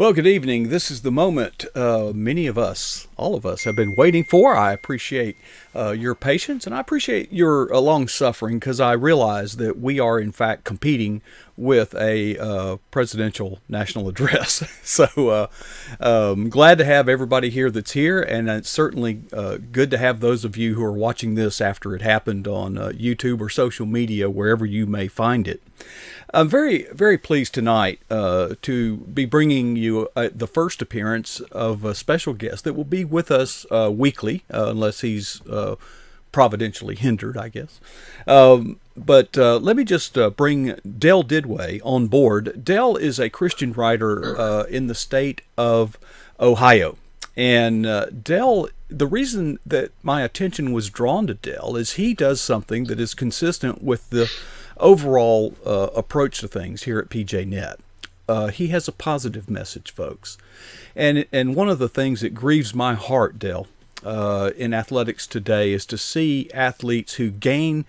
Well, good evening. This is the moment many of us, all of us, have been waiting for. I appreciate your patience and I appreciate your long suffering because I realize that we are, in fact, competing with a presidential national address. So glad to have everybody here that's here, and it's certainly good to have those of you who are watching this after it happened on YouTube or social media, wherever you may find it. I'm very, very pleased tonight to be bringing you the first appearance of a special guest that will be with us weekly, unless he's providentially hindered, I guess. But let me just bring Dell Didway on board. Dell is a Christian writer in the state of Ohio. And Dell, the reason that my attention was drawn to Dell is he does something that is consistent with the overall approach to things here at PJNet. He has a positive message, folks. And one of the things that grieves my heart, Dell, in athletics today is to see athletes who gain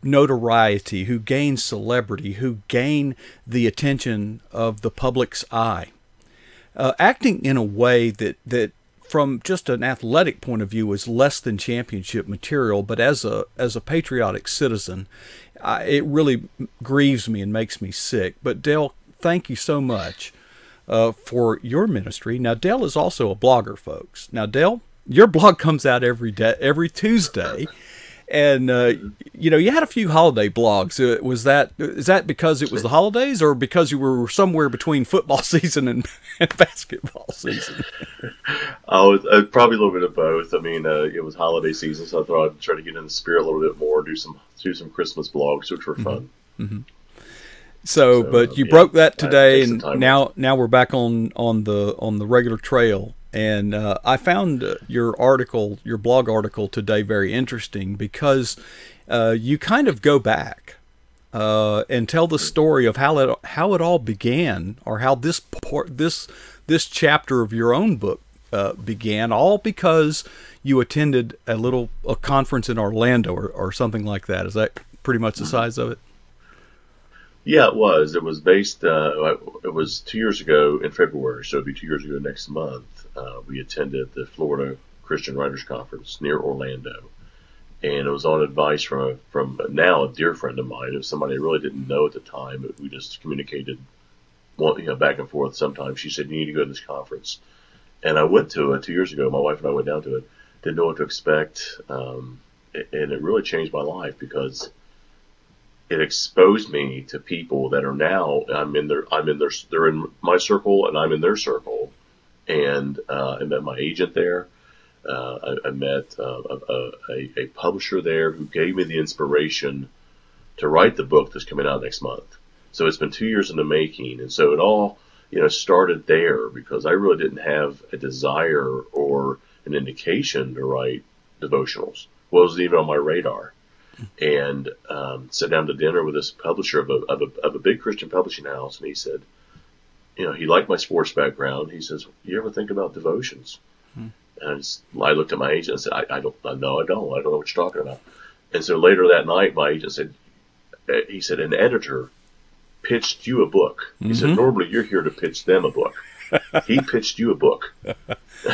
notoriety, who gain celebrity, who gain the attention of the public's eye, acting in a way that from just an athletic point of view is less than championship material, but as a patriotic citizen, it really grieves me and makes me sick. But Dell, thank you so much for your ministry. Now, Dell is also a blogger, folks. Now, Dell, your blog comes out every Tuesday, and you know, you had a few holiday blogs. Is that because it was the holidays, or because you were somewhere between football season and basketball season? Oh, probably a little bit of both. I mean, it was holiday season, so I thought I'd try to get in the spirit a little bit more, do some Christmas blogs, which were fun. Mm-hmm. So, but you broke that today, and now we're back on the regular trail. And I found your blog article today very interesting because you kind of go back and tell the story of how it all began, or how this chapter of your own book began, all because you attended a conference in Orlando or something like that. Is that pretty much the size of it? Yeah, it was. It was based. It was 2 years ago in February, so it'll be 2 years ago next month. We attended the Florida Christian Writers Conference near Orlando, and it was on advice from now a dear friend of mine. It was somebody I really didn't know at the time, but we just communicated, back and forth. Sometimes she said, "You need to go to this conference," and I went to it 2 years ago. My wife and I went down to it. Didn't know what to expect, and it really changed my life because it exposed me to people that are now they're in my circle and I'm in their circle. And I met my agent there. I met a publisher there who gave me the inspiration to write the book that's coming out next month. So it's been 2 years in the making, and so it all started there because I really didn't have a desire or an indication to write devotionals. Well, it wasn't even on my radar. And sat down to dinner with this publisher of a big Christian publishing house, and he said, he liked my sports background. He says, "You ever think about devotions?" And I looked at my agent and said, I don't know what you're talking about. And so later that night, my agent said, an editor pitched you a book. He said, "Normally you're here to pitch them a book. He pitched you a book."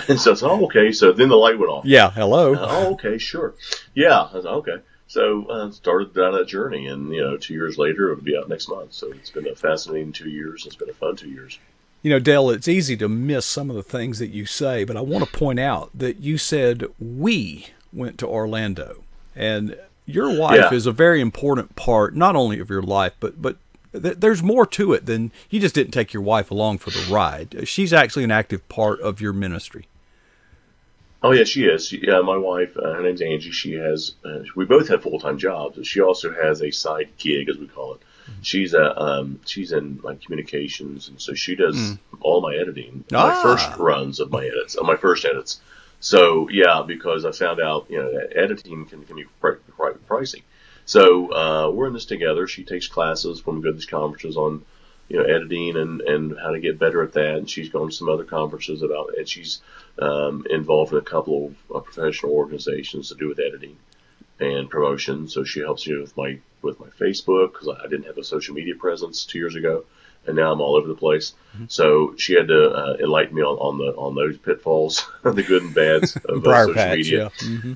And so I said, "Oh, okay." So then the light went off. Yeah, hello. Oh, okay, sure. Yeah, I said, okay. So started down that journey, and 2 years later, it'll be out next month. So it's been a fascinating 2 years. It's been a fun 2 years. Dell, it's easy to miss some of the things that you say, but I want to point out that you said we went to Orlando, and your wife is a very important part, not only of your life, but there's more to it than you just didn't take your wife along for the ride. She's actually an active part of your ministry. Oh yeah, she is. My wife, her name's Angie. She has. We both have full-time jobs, but she also has a side gig, as we call it. She's in like communications, and so she does all my editing. My first runs of my edits, my first edits. So yeah, because I found out that editing can be quite pricey. So we're in this together. She takes classes when we go to these conferences on editing and how to get better at that. And she's gone to some other conferences and she's involved in a couple of professional organizations to do with editing and promotion. So she helps me with my Facebook because I didn't have a social media presence 2 years ago. and now I'm all over the place. So she had to enlighten me on those pitfalls, the good and bads of Briar social patch, media. yeah.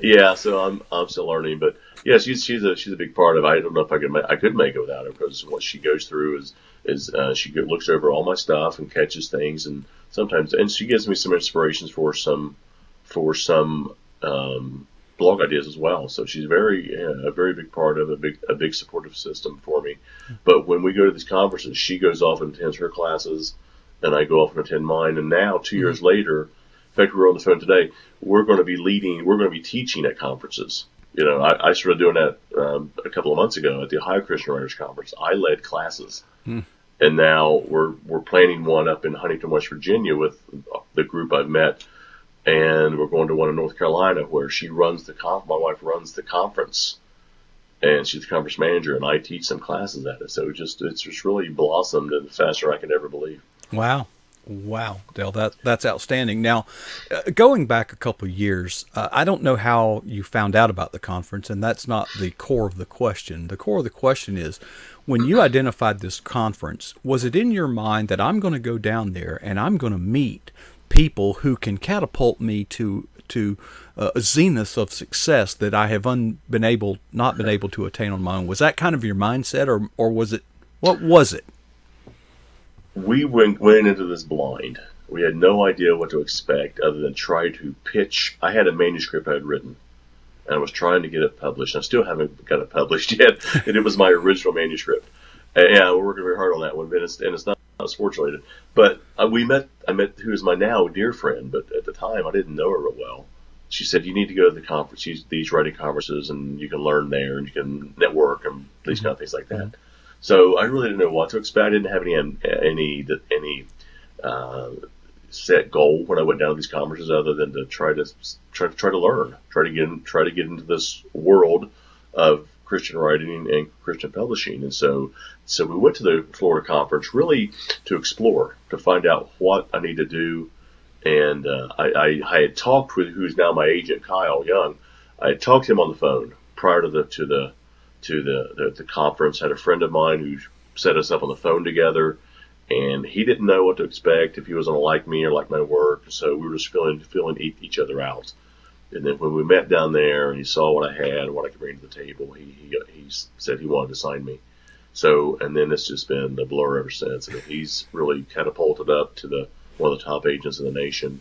Yeah, so I'm still learning, but yeah, she's a big part of it. I don't know if I could make it without her, because what she goes through is she looks over all my stuff and catches things, and she gives me some inspirations for some blog ideas as well. So she's a very big part of a big supportive system for me. But when we go to these conferences, she goes off and attends her classes, and I go off and attend mine. And now 2 years later, in fact, we were on the phone today. We're going to be teaching at conferences. You know, I started doing that a couple of months ago at the Ohio Christian Writers Conference. I led classes, and now we're planning one up in Huntington, West Virginia, with the group I've met, and we're going to one in North Carolina where my wife runs the conference, and she's the conference manager, and I teach some classes at it. So it's just really blossomed and faster I could ever believe. Wow, Dale, that's outstanding. Now, going back a couple of years, I don't know how you found out about the conference, and that's not the core of the question. The core of the question is, when you identified this conference, was it in your mind that I'm going to go down there and I'm going to meet people who can catapult me to a zenith of success that I have not been able to attain on my own? Was that kind of your mindset, or was it? What was it? We went into this blind. We had no idea what to expect other than try to pitch. I had a manuscript I had written, and I was trying to get it published. I still haven't got it published yet, and it was my original manuscript. And yeah, we're working very hard on that one, and it's not sports related. But I met who is my now dear friend, but at the time I didn't know her real well. She said, "You need to go to the conference, these writing conferences, and you can learn there, and you can network, and these kind of things like that." So I really didn't know what to expect. I didn't have any set goal when I went down to these conferences, other than to try to learn, try to get into this world of Christian writing and Christian publishing. And so we went to the Florida conference really to explore, to find out what I need to do. And I had talked with who's now my agent, Kyle Young. I had talked to him on the phone prior to the conference. Had a friend of mine who set us up on the phone together, and he didn't know what to expect, if he was going to like me or like my work. So we were just feeling each other out. And then when we met down there and he saw what I had and what I could bring to the table, he said he wanted to sign me. So, and then it's just been the blur ever since. I mean, he's really catapulted up to one of the top agents in the nation.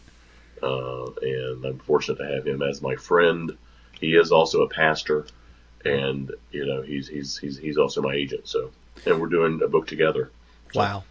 And I'm fortunate to have him as my friend. He is also a pastor, and you know, he's also my agent. So, and we're doing a book together. So, wow.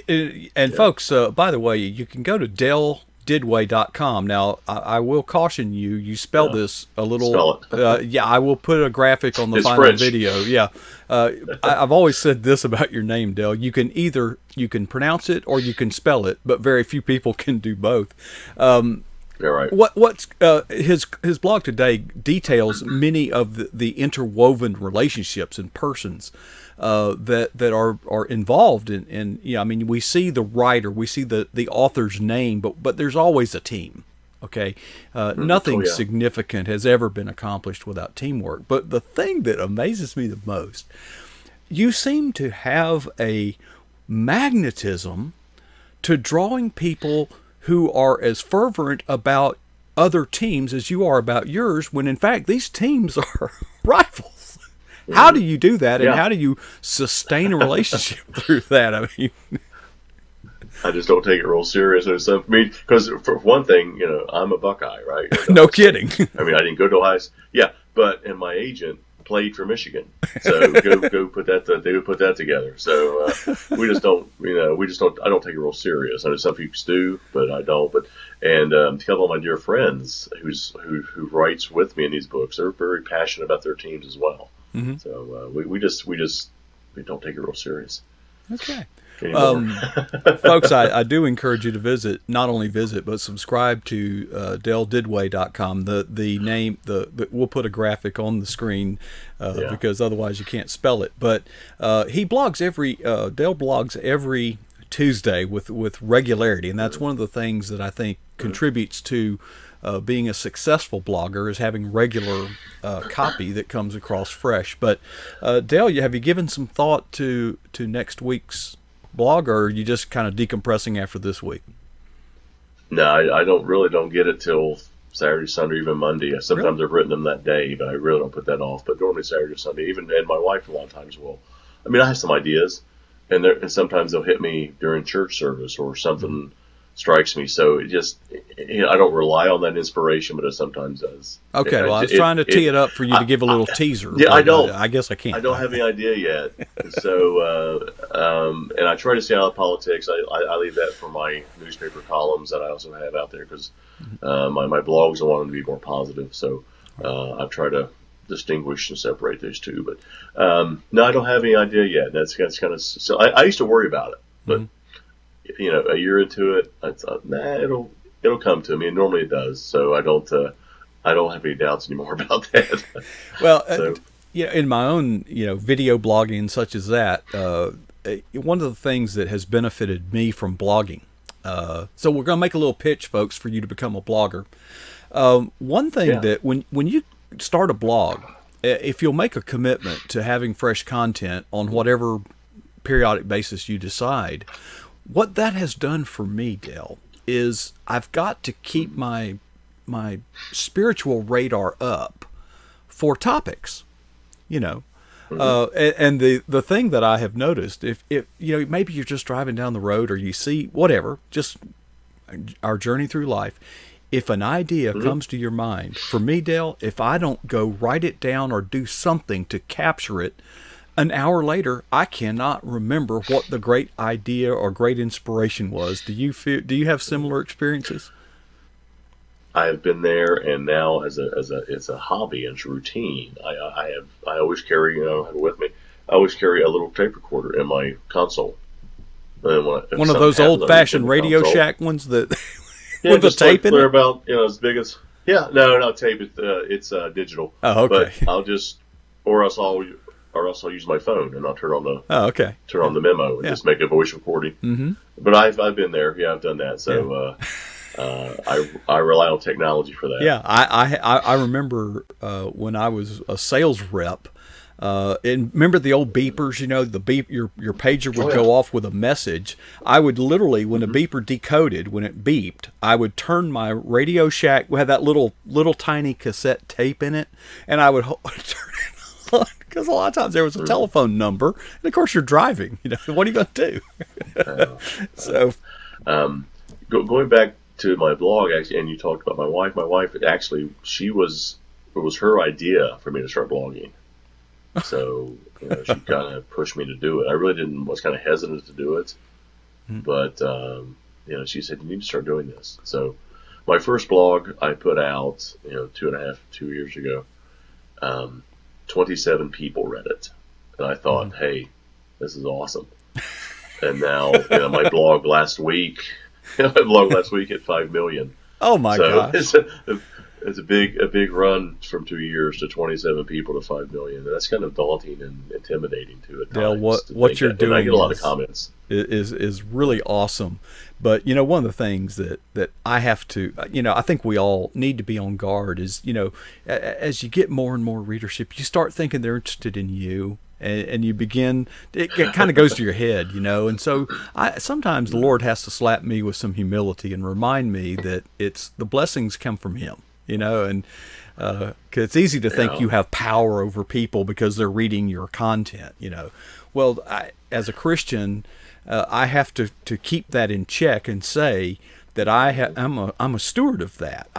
And folks, by the way, you can go to DaleDidway.com. Now, I will caution you, you spell this a little. Spell it. Yeah, I will put a graphic on the It's final French. video. Yeah. I've always said this about your name, Dale. You can pronounce it or you can spell it, but very few people can do both. Yeah, right. What's his blog today details many of the interwoven relationships and persons that are involved in I mean, we see the writer, we see the author's name, but there's always a team. Okay, nothing significant has ever been accomplished without teamwork. But the thing that amazes me the most, you seem to have a magnetism to drawing people who are as fervent about other teams as you are about yours, when in fact these teams are rivals. How do you do that, and how do you sustain a relationship through that? I mean, I just don't take it real serious. So for me, because for one thing, you know, I'm a Buckeye, right? No kidding. I mean, I didn't go to Ohio. Yeah, and my agent played for Michigan, so go put that. They would put that together. So we just don't. I don't take it real serious. I know some people do, but I don't. And to tell all my dear friends who writes with me in these books, they're very passionate about their teams as well. Mm-hmm. So we don't take it real serious. Okay. Folks, I do encourage you to not only visit, but subscribe to DaleDidway.com. The name, we'll put a graphic on the screen because otherwise you can't spell it. But Dale blogs every Tuesday with regularity, and that's one of the things that I think contributes to being a successful blogger, is having regular copy that comes across fresh. But Dale, have you given some thought to next week's blog, or are you just kind of decompressing after this week? No, I don't get it till Saturday, Sunday, even Monday. Sometimes Really? I've written them that day, but I really don't put that off. But normally Saturday or Sunday, and my wife a lot of times will. I mean, I have some ideas, and sometimes they'll hit me during church service or something strikes me. So it just, I don't rely on that inspiration, but it sometimes does. Okay, well, I was trying to tee it up for you to give a little teaser. Yeah, I don't. I guess I can't. I don't have any idea yet. So, and I try to stay out of politics. I leave that for my newspaper columns that I also have out there, because my blogs, I want them to be more positive. So I try to distinguish and separate those two. But no, I don't have any idea yet. That's kind of, so I used to worry about it, but a year into it, I thought, nah, it'll come to me, and normally it does. So I don't have any doubts anymore about that. Well, so, in my own video blogging such as that, one of the things that has benefited me from blogging. So we're going to make a little pitch, folks, for you to become a blogger. One thing that when you start a blog, if you'll make a commitment to having fresh content on whatever periodic basis you decide, what that has done for me, Dale, is I've got to keep my spiritual radar up for topics, and the thing that I have noticed, if maybe you're just driving down the road, or you see whatever, just our journey through life, if an idea comes to your mind, for me, Dale, if I don't go write it down or do something to capture it, an hour later, I cannot remember what the great idea or great inspiration was. Do you have similar experiences? I have been there, and now it's a hobby and it's a routine. I always carry, I don't have it with me, I always carry a little tape recorder in my console. One of those old-fashioned Radio Shack ones that with the tape in it? They're about as big as no tape. It's digital. Oh, okay. But or else I'll use my phone, and I'll turn on the memo and just make a voice recording. Mm-hmm. But I've been there. Yeah, I've done that. So I rely on technology for that. Yeah, I remember when I was a sales rep. And remember the old beepers? The beep, your pager would go off with a message. I would literally, when a beeper decoded, when it beeped, I would turn my Radio Shack. We had that little tiny cassette tape in it, and I would turn it on, because a lot of times there was a telephone number, and of course you're driving. What are you going to do? So, going back to my blog, actually, and you talked about my wife. My wife actually, it was her idea for me to start blogging. So she kind of pushed me to do it. I really was kind of hesitant to do it, but she said, you need to start doing this. So my first blog I put out 2 years ago. 27 people read it, and I thought, hey, this is awesome. And now my blog last week hit 5 million. Oh my gosh. It's a big run from 2 years to 27 people to 5 million. That's kind of daunting and intimidating too. Dale, what you're doing, and I get a lot of comments. Is really awesome. But one of the things that I have to, I think we all need to be on guard is, as you get more and more readership, you start thinking they're interested in you. And you begin, it kind of goes to your head, and so sometimes the Lord has to slap me with some humility and remind me that the blessings come from Him. And 'cause it's easy to think you have power over people because they're reading your content. Well, as a Christian, I have to keep that in check and say that I'm a steward of that.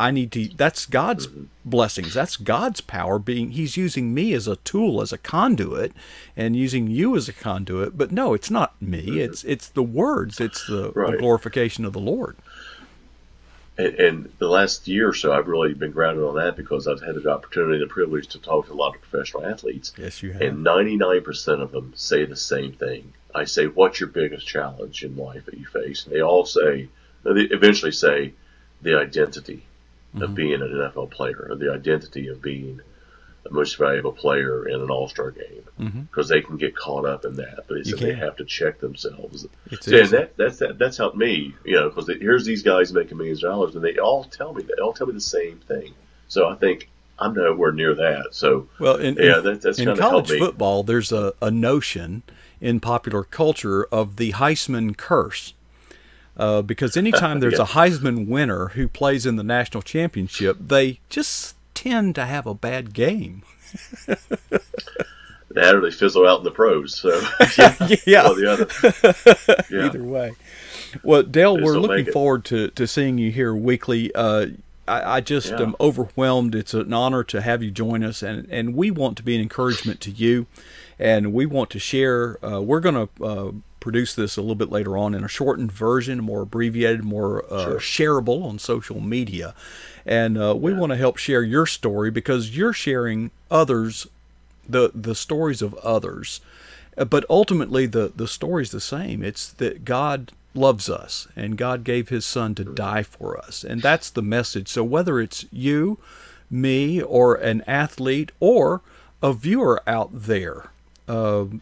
That's God's blessings. That's God's power He's using me as a tool, as a conduit, and using you as a conduit. But no, it's not me. It's the words. It's the glorification of the Lord. And the last year or so, I've really been grounded on that because I've had the opportunity and the privilege to talk to a lot of professional athletes. Yes, you have. And 99% of them say the same thing. I say, what's your biggest challenge in life that you face? And they eventually say the identity of being an NFL player, or the identity of being most valuable player in an all-star game, because they can get caught up in that. But he said they have to check themselves. And that's helped me, because here's these guys making millions of dollars, and they all tell me that. They all tell me the same thing. So I think I'm nowhere near that. So well, that's in college football, there's a notion in popular culture of the Heisman curse. Because anytime there's a Heisman winner who plays in the national championship, they just tend to have a bad game. That or they fizzle out in the pros. So yeah. Or the other. Yeah. Either way. Well, Dale, we're looking forward to seeing you here weekly. I just am overwhelmed. It's an honor to have you join us, and we want to be an encouragement to you, and we want to share. We're going to produce this a little bit later on in a shortened version, more abbreviated, more shareable on social media. And we want to help share your story, because you're sharing others, the stories of others. But ultimately, the story's the same. It's that God loves us, and God gave his son to die for us. And that's the message. So whether it's you, me, or an athlete, or a viewer out there,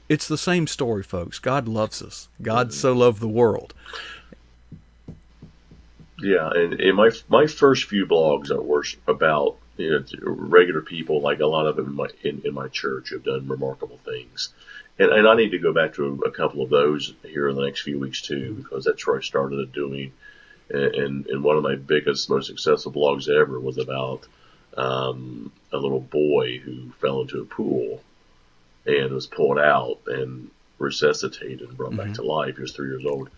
it's the same story, folks. God loves us. God so loved the world. Yeah, and in my first few blogs were about regular people, like a lot of them in my church, have done remarkable things. And I need to go back to a couple of those here in the next few weeks too, because that's where I started doing. And one of my biggest, most successful blogs ever was about a little boy who fell into a pool and was pulled out and resuscitated and brought back to life. He was 3 years old.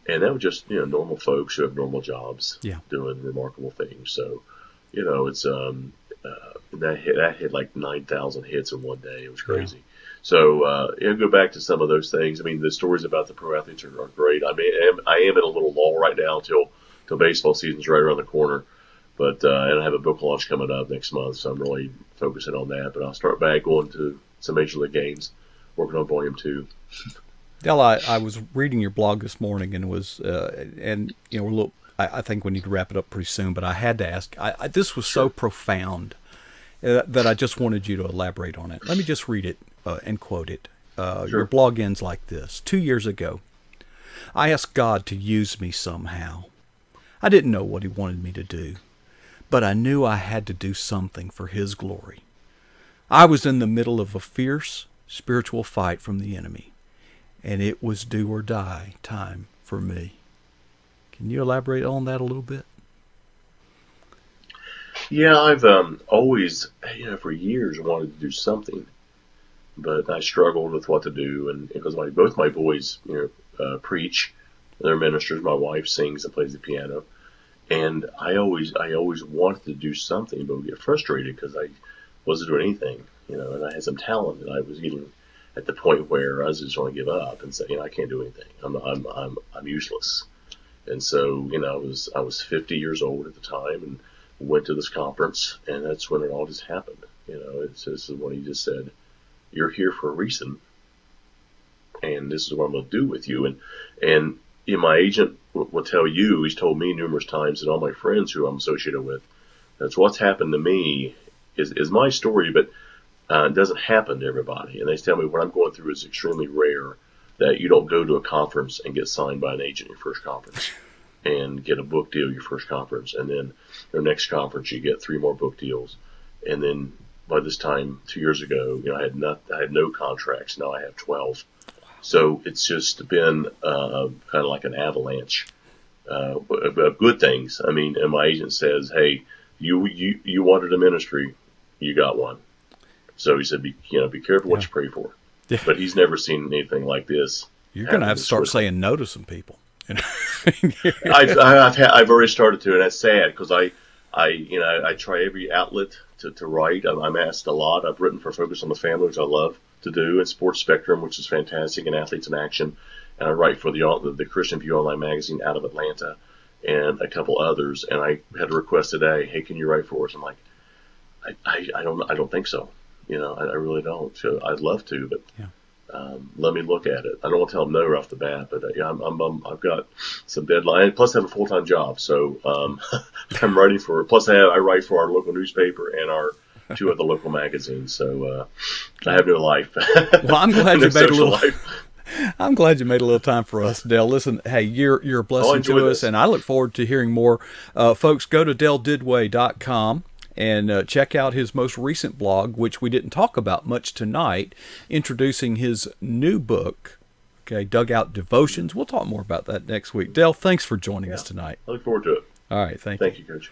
And that was just, normal folks who have normal jobs doing remarkable things. So, it's, that hit like 9,000 hits in one day. It was crazy. Yeah. So, go back to some of those things. I mean, the stories about the pro athletes are great. I mean, I am in a little lull right now till baseball season's right around the corner. But, and I have a book launch coming up next month, so I'm really focusing on that. But I'll start back going to some Major League games, working on volume 2. Del, I was reading your blog this morning, and was I think we need to wrap it up pretty soon. But I had to ask. This was so profound that I just wanted you to elaborate on it. Let me just read it and quote it. Your blog ends like this: 2 years ago, I asked God to use me somehow. I didn't know what he wanted me to do, but I knew I had to do something for his glory. I was in the middle of a fierce spiritual fight from the enemy, and it was do or die time for me. Can you elaborate on that a little bit? Yeah, I've always, for years wanted to do something, but I struggled with what to do, and because both my boys, preach, they're ministers. My wife sings and plays the piano, and I always wanted to do something, but would get frustrated because I wasn't doing anything, and I had some talent, and I was getting at the point where I was just going to give up and say, I can't do anything. I'm useless. And so, I was 50 years old at the time and went to this conference, and that's when it all just happened. This is when he just said, "You're here for a reason, and this is what I'm going to do with you." And my agent will tell you, he's told me numerous times, and all my friends who I'm associated with, that's what's happened to me is my story, but it doesn't happen to everybody. And they tell me what I'm going through is extremely rare, that you don't go to a conference and get signed by an agent your first conference and get a book deal your first conference. And then your next conference, you get 3 more book deals. And then by this time, 2 years ago, I had no contracts. Now I have 12. So it's just been kind of like an avalanche of good things. I mean, and my agent says, "Hey, you wanted a ministry, you got one." So he said, be careful what you pray for. Yeah. But he's never seen anything like this. You're going to have to start saying no to some people. I've already started to, and that's sad because I try every outlet to write. I'm asked a lot. I've written for Focus on the Family, which I love to do, and Sports Spectrum, which is fantastic, and Athletes in Action. And I write for the Christian View online magazine out of Atlanta, and a couple others. And I had a request today, "Hey, can you write for us?" I'm like, I don't think so. I really don't. So I'd love to, but let me look at it. I don't want to tell them no right off the bat, but I've got some deadline. Plus, I have a full-time job, so I'm writing for. Plus, I write for our local newspaper and our two other local magazines. So I have no life. Well, I'm glad no you made a social little. life. I'm glad you made a little time for us, Dale. Listen, hey, you're a blessing to us, and I look forward to hearing more. Folks, go to DaleDidway.com and check out his most recent blog, which we didn't talk about much tonight, introducing his new book, okay, Dugout Devotions. We'll talk more about that next week. Dale, thanks for joining us tonight. I look forward to it. All right, thank you, Coach.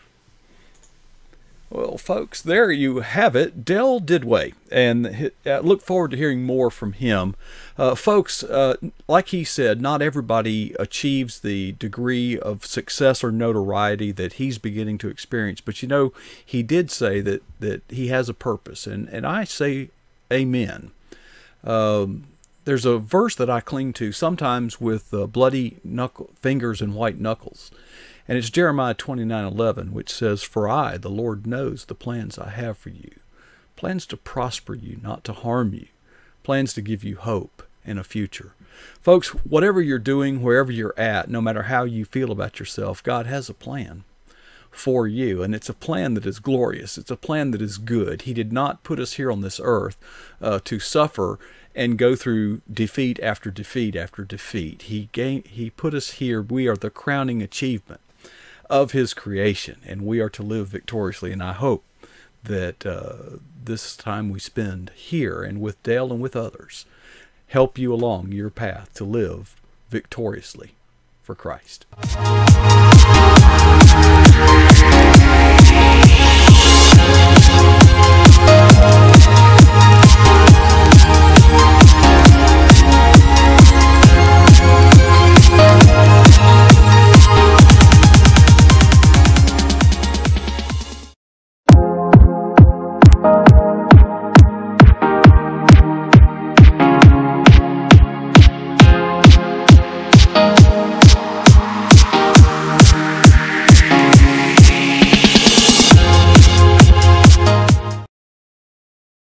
Well, folks, there you have it, Dale Didway, and look forward to hearing more from him. Folks, like he said, not everybody achieves the degree of success or notoriety that he's beginning to experience, but he did say that he has a purpose, and I say amen. There's a verse that I cling to sometimes with bloody fingers and white knuckles. And it's Jeremiah 29:11, which says, "For I, the Lord, knows the plans I have for you, plans to prosper you, not to harm you, plans to give you hope and a future." Folks, whatever you're doing, wherever you're at, no matter how you feel about yourself, God has a plan for you, and it's a plan that is glorious. It's a plan that is good. He did not put us here on this earth to suffer and go through defeat after defeat after defeat. He put us here. We are the crowning achievement of his creation, and we are to live victoriously. And I hope that this time we spend here and with Dale and with others help you along your path to live victoriously for Christ.